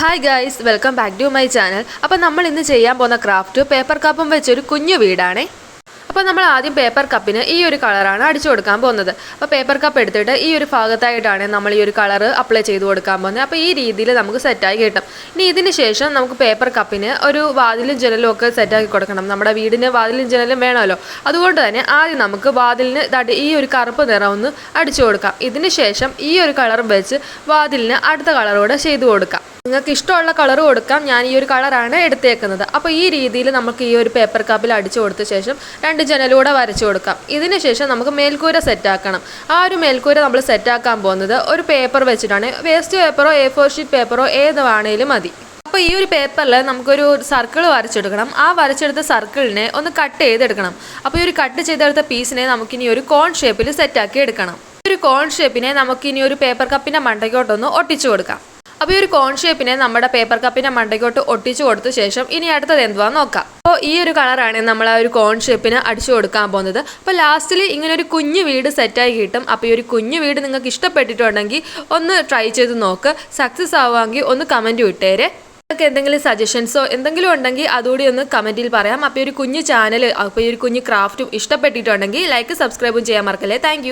Hi guys, welcome back to my channel. അപ്പോൾ നമ്മൾ ഇന്ന് ചെയ്യാൻ പോകുന്ന ക്രാഫ്റ്റ് പേപ്പർ കപ്പും വെച്ചൊരു കുഞ്ഞു വീടാണേ. അപ്പോൾ നമ്മൾ ആദ്യം പേപ്പർ കപ്പിന് ഈ ഒരു കളറാണ് അടിച്ചു കൊടുക്കാൻ പോകുന്നത്. അപ്പോൾ പേപ്പർ കപ്പ് എടുത്തിട്ട് ഈ ഒരു ഭാഗത്തായിട്ടാണ് നമ്മൾ ഈ ഒരു കളർ അപ്ലൈ ചെയ്ത് കൊടുക്കാൻ പോകുന്നത്. അപ്പോൾ ഈ രീതിയിൽ നമുക്ക് സെറ്റായി കിട്ടും. ഇനി ഇതിന് ശേഷം നമുക്ക് പേപ്പർ കപ്പിന് ഒരു വാതിലും ജനലും ഒക്കെ സെറ്റാക്കി കൊടുക്കണം. നമ്മുടെ വീടിന് വാതിലും ജനലും വേണമല്ലോ. അതുകൊണ്ട് തന്നെ ആദ്യം നമുക്ക് വാതിലിന് ഈ ഒരു കറുപ്പ് നിറം ഒന്ന് അടിച്ചു കൊടുക്കാം. ഇതിന് ശേഷം ഈ ഒരു കളർ വെച്ച് വാതിലിന് അടുത്ത കളറോടെ ചെയ്ത് കൊടുക്കാം. നിങ്ങൾക്ക് ഇഷ്ടമുള്ള കളർ കൊടുക്കാം. ഞാൻ ഈ ഒരു കളറാണ് എടുത്തേക്കുന്നത്. അപ്പോൾ ഈ രീതിയിൽ നമുക്ക് ഈ ഒരു പേപ്പർ കപ്പിൽ അടിച്ചു കൊടുത്ത ശേഷം രണ്ട് ജനലൂടെ വരച്ചു കൊടുക്കാം. ഇതിന് ശേഷം നമുക്ക് മേൽക്കൂര സെറ്റാക്കണം. ആ ഒരു മേൽക്കൂര നമ്മൾ സെറ്റാക്കാൻ പോകുന്നത് ഒരു പേപ്പർ വെച്ചിട്ടാണ്. വേസ്റ്റ് പേപ്പറോ A4 ഷീറ്റ് പേപ്പറോ ഏത് വേണേലും മതി. അപ്പോൾ ഈ ഒരു പേപ്പറിൽ നമുക്കൊരു സർക്കിൾ വരച്ചെടുക്കണം. ആ വരച്ചെടുത്ത സർക്കിളിനെ ഒന്ന് കട്ട് ചെയ്തെടുക്കണം. അപ്പോൾ ഈ ഒരു കട്ട് ചെയ്തെടുത്ത പീസിനെ നമുക്കിനി ഒരു കോൺ ഷേപ്പിൽ സെറ്റാക്കി എടുക്കണം. ഈ ഒരു കോൺ ഷേപ്പിനെ നമുക്കിനി ഒരു പേപ്പർ കപ്പിൻ്റെ മണ്ടയ്ക്കോട്ടൊന്ന് ഒട്ടിച്ചു കൊടുക്കാം. അപ്പോൾ ഈ ഒരു കോൺ ഷേപ്പിനെ നമ്മുടെ പേപ്പർ കപ്പിൻ്റെ മണ്ടയ്ക്കോട്ട് ഒട്ടിച്ചു കൊടുത്ത ശേഷം ഇനി അടുത്തത് എന്തുവാന്ന് നോക്കാം. അപ്പോൾ ഈ ഒരു കളറാണ് നമ്മൾ ആ ഒരു കോൺ ഷേപ്പിന് അടിച്ചു കൊടുക്കാൻ പോകുന്നത്. അപ്പോൾ ലാസ്റ്റിൽ ഇങ്ങനെ ഒരു കുഞ്ഞു വീട് സെറ്റായി കിട്ടും. അപ്പോൾ ഈ ഒരു കുഞ്ഞു വീട് നിങ്ങൾക്ക് ഇഷ്ടപ്പെട്ടിട്ടുണ്ടെങ്കിൽ ഒന്ന് ട്രൈ ചെയ്ത് നോക്ക്. സക്സസ് ആവുമെങ്കിൽ ഒന്ന് കമൻറ്റ് വിട്ടേരെ. നിങ്ങൾക്ക് എന്തെങ്കിലും സജഷൻസോ എന്തെങ്കിലും ഉണ്ടെങ്കിൽ അതുകൂടി ഒന്ന് കമൻറ്റിൽ പറയാം. അപ്പോൾ ഈ ഒരു കുഞ്ഞു ചാനൽ, അപ്പോൾ ഈ ഒരു കുഞ്ഞു ക്രാഫ്റ്റും ഇഷ്ടപ്പെട്ടിട്ടുണ്ടെങ്കിൽ ലൈക്ക് സബ്സ്ക്രൈബും ചെയ്യാൻ മറക്കല്ലേ. Thank you.